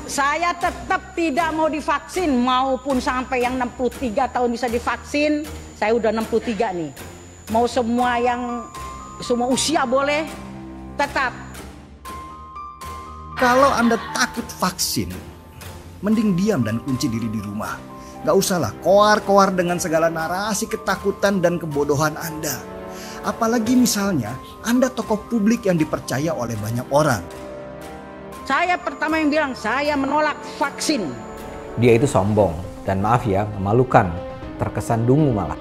Saya tetap tidak mau divaksin, maupun sampai yang 63 tahun bisa divaksin. Saya udah 63 nih. Mau semua usia boleh, tetap. Kalau Anda takut vaksin, mending diam dan kunci diri di rumah. Gak usahlah koar-koar dengan segala narasi ketakutan dan kebodohan Anda. Apalagi misalnya Anda tokoh publik yang dipercaya oleh banyak orang. Saya pertama yang bilang, saya menolak vaksin. Dia itu sombong dan maaf ya, memalukan, terkesan dungu malah.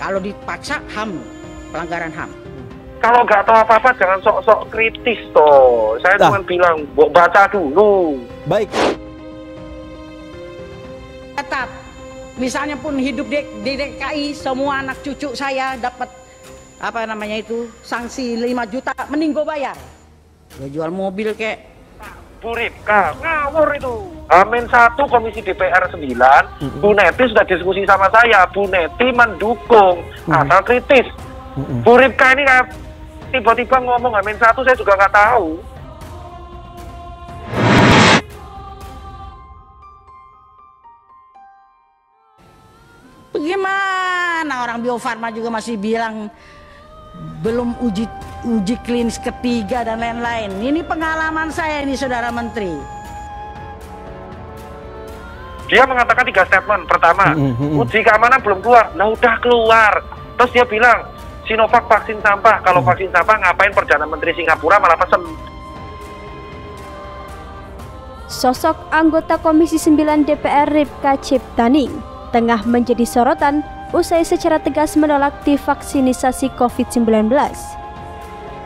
Kalau dipaksa HAM, pelanggaran HAM. Kalau nggak tahu apa-apa jangan sok-sok kritis toh. Saya cuma bilang, baca dulu. Baik. Tetap, misalnya pun hidup di DKI, semua anak cucu saya dapat sanksi 5 juta, mending gue bayar. Gue jual mobil kek. Bu Ripka, ngawur itu. Amin 1 Komisi DPR 9, Bu Neti sudah diskusi sama saya. Bu Neti mendukung, asal kritis. Bu Ripka ini kayak tiba-tiba ngomong Amin 1, saya juga nggak tahu. Bagaimana orang Bio Farma juga masih bilang belum uji klinis ketiga dan lain-lain. Ini pengalaman saya ini, Saudara Menteri. Dia mengatakan 3 statement. Pertama, uji keamanan belum keluar. Nah udah keluar. Terus dia bilang, Sinovac vaksin sampah. Kalau vaksin sampah ngapain Perdana Menteri Singapura malah pesen. Sosok anggota Komisi 9 DPR Ripka Ciptaning tengah menjadi sorotan usai secara tegas menolak divaksinisasi COVID-19.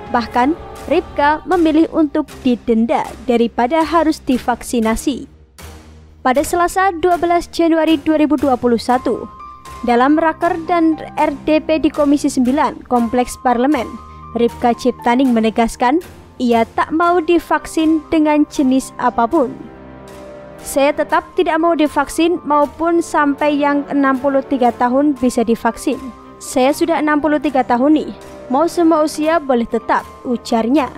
Bahkan, Ripka memilih untuk didenda daripada harus divaksinasi. Pada Selasa 12 Januari 2021, dalam raker dan RDP di Komisi 9 Kompleks Parlemen, Ripka Ciptaning menegaskan ia tak mau divaksin dengan jenis apapun. Saya tetap tidak mau divaksin maupun sampai yang 63 tahun bisa divaksin. Saya sudah 63 tahun nih, mau semua usia boleh tetap, ujarnya.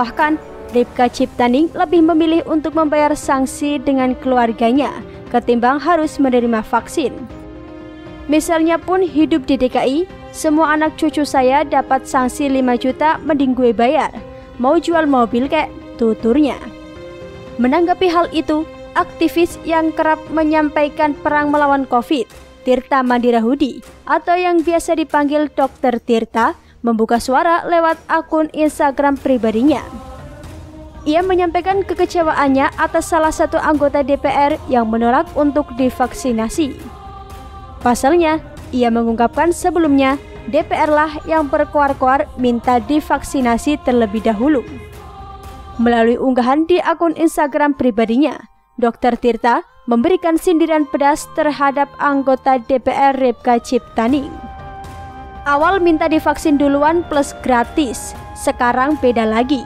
Bahkan, Ripka Ciptaning lebih memilih untuk membayar sanksi dengan keluarganya ketimbang harus menerima vaksin. Misalnya pun hidup di DKI, semua anak cucu saya dapat sanksi 5 juta mending gue bayar. Mau jual mobil kek, tuturnya. Menanggapi hal itu, aktivis yang kerap menyampaikan perang melawan COVID, Tirta Mandirahudi atau yang biasa dipanggil Dr. Tirta, membuka suara lewat akun Instagram pribadinya. Ia menyampaikan kekecewaannya atas salah satu anggota DPR yang menolak untuk divaksinasi. Pasalnya, ia mengungkapkan sebelumnya DPR lah yang berkoar-koar minta divaksinasi terlebih dahulu. Melalui unggahan di akun Instagram pribadinya, Dr. Tirta memberikan sindiran pedas terhadap anggota DPR Ripka Ciptaning. Awal minta divaksin duluan plus gratis, sekarang beda lagi.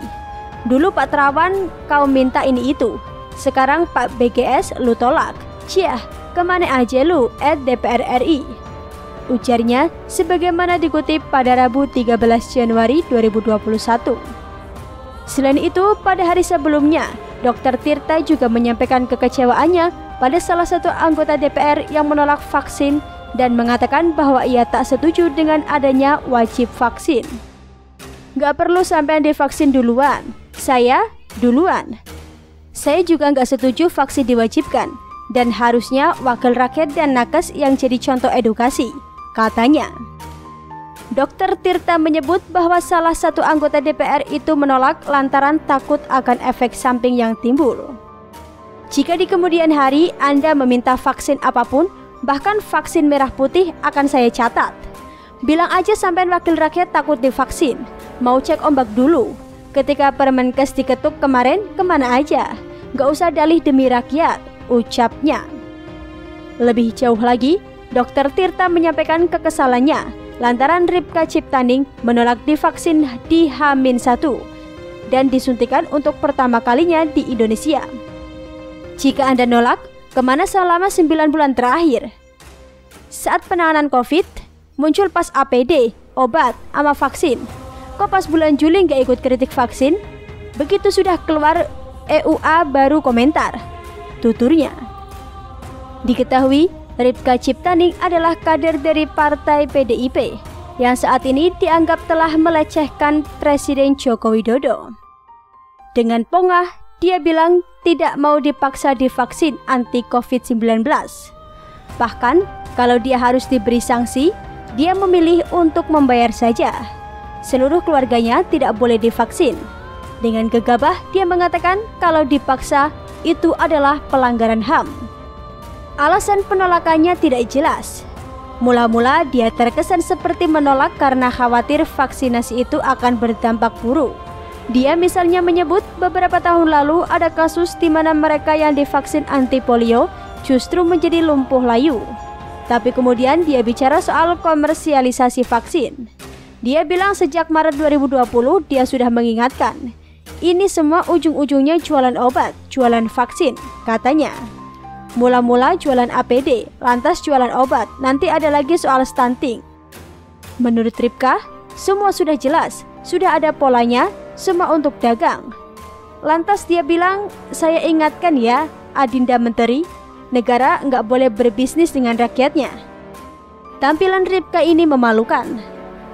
Dulu Pak Terawan kau minta ini itu, sekarang Pak BGS lu tolak. Ciah, kemana aja lu @DPR RI? Ujarnya sebagaimana dikutip pada Rabu 13 Januari 2021. Selain itu, pada hari sebelumnya, Dr. Tirta juga menyampaikan kekecewaannya pada salah satu anggota DPR yang menolak vaksin dan mengatakan bahwa ia tak setuju dengan adanya wajib vaksin. Gak perlu sampai divaksin duluan, saya duluan. Saya juga gak setuju vaksin diwajibkan dan harusnya wakil rakyat dan nakes yang jadi contoh edukasi, katanya. Dr. Tirta menyebut bahwa salah satu anggota DPR itu menolak lantaran takut akan efek samping yang timbul. Jika di kemudian hari Anda meminta vaksin apapun, bahkan vaksin merah putih akan saya catat. Bilang aja sampean wakil rakyat takut divaksin, mau cek ombak dulu. Ketika Permenkes diketuk kemarin, kemana aja? Gak usah dalih demi rakyat, ucapnya. Lebih jauh lagi, Dr. Tirta menyampaikan kekesalannya lantaran Ripka Ciptaning menolak divaksin di H-1 dan disuntikan untuk pertama kalinya di Indonesia. Jika Anda nolak, kemana selama 9 bulan terakhir? Saat penanganan COVID, muncul pas APD, obat, sama vaksin. Kok pas bulan Juli nggak ikut kritik vaksin? Begitu sudah keluar EUA baru komentar, tuturnya. Diketahui Ripka Ciptaning adalah kader dari Partai PDIP yang saat ini dianggap telah melecehkan Presiden Joko Widodo. Dengan pongah, dia bilang tidak mau dipaksa divaksin anti COVID-19. Bahkan, kalau dia harus diberi sanksi, dia memilih untuk membayar saja. Seluruh keluarganya tidak boleh divaksin. Dengan gegabah, dia mengatakan kalau dipaksa, itu adalah pelanggaran HAM. Alasan penolakannya tidak jelas. Mula-mula dia terkesan seperti menolak karena khawatir vaksinasi itu akan berdampak buruk. Dia misalnya menyebut beberapa tahun lalu ada kasus di mana mereka yang divaksin anti polio justru menjadi lumpuh layu. Tapi kemudian dia bicara soal komersialisasi vaksin. Dia bilang sejak Maret 2020 dia sudah mengingatkan, ini semua ujung-ujungnya jualan obat, jualan vaksin, katanya. Mula-mula jualan APD, lantas jualan obat, nanti ada lagi soal stunting. Menurut Ripka, semua sudah jelas, sudah ada polanya, semua untuk dagang. Lantas dia bilang, saya ingatkan ya, Adinda Menteri, negara nggak boleh berbisnis dengan rakyatnya. Tampilan Ripka ini memalukan.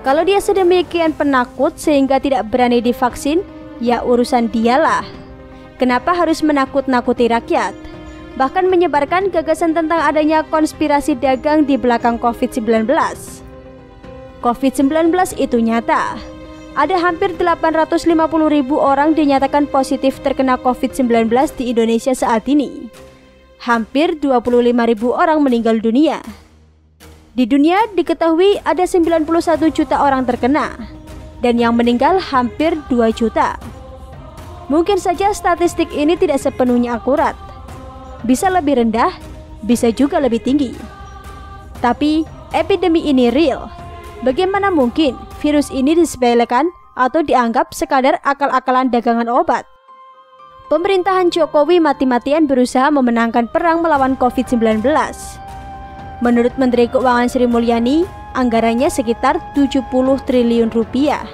Kalau dia sedemikian penakut sehingga tidak berani divaksin, ya urusan dialah. Kenapa harus menakut-nakuti rakyat? Bahkan menyebarkan gagasan tentang adanya konspirasi dagang di belakang COVID-19. COVID-19 itu nyata. Ada hampir 850.000 orang dinyatakan positif terkena COVID-19 di Indonesia saat ini. Hampir 25.000 orang meninggal dunia. Di dunia diketahui ada 91 juta orang terkena, dan yang meninggal hampir 2 juta. Mungkin saja statistik ini tidak sepenuhnya akurat. Bisa lebih rendah, bisa juga lebih tinggi. Tapi epidemi ini real. Bagaimana mungkin virus ini disepelekan atau dianggap sekadar akal-akalan dagangan obat? Pemerintahan Jokowi mati-matian berusaha memenangkan perang melawan COVID-19. Menurut Menteri Keuangan Sri Mulyani, anggarannya sekitar 70 triliun rupiah.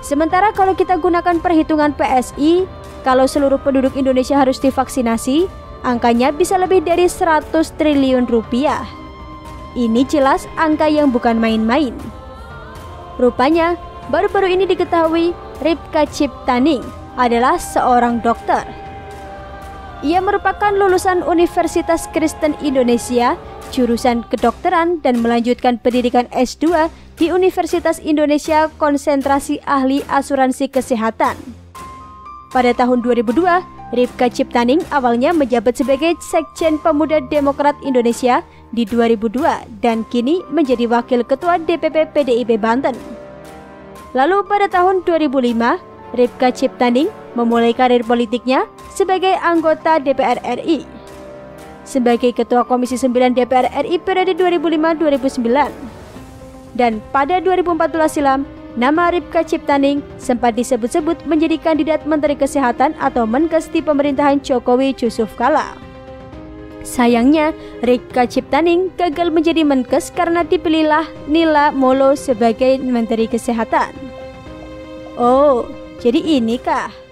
Sementara kalau kita gunakan perhitungan PSI, kalau seluruh penduduk Indonesia harus divaksinasi, angkanya bisa lebih dari 100 triliun rupiah. Ini jelas angka yang bukan main-main. Rupanya, baru-baru ini diketahui Ripka Ciptaning adalah seorang dokter. Ia merupakan lulusan Universitas Kristen Indonesia, jurusan kedokteran dan melanjutkan pendidikan S2 di Universitas Indonesia konsentrasi ahli asuransi kesehatan. Pada tahun 2002, Ripka Ciptaning awalnya menjabat sebagai Sekjen Pemuda Demokrat Indonesia di 2002 dan kini menjadi Wakil Ketua DPP PDIP Banten. Lalu pada tahun 2005, Ripka Ciptaning memulai karir politiknya sebagai anggota DPR RI. Sebagai Ketua Komisi 9 DPR RI periode 2005-2009. Dan pada 2014 silam, nama Ripka Ciptaning sempat disebut-sebut menjadi kandidat Menteri Kesehatan atau Menkes di pemerintahan Jokowi Yusuf kala. Sayangnya, Ripka Ciptaning gagal menjadi Menkes karena dipilihlah Nila Molo sebagai Menteri Kesehatan. Oh, jadi ini kah?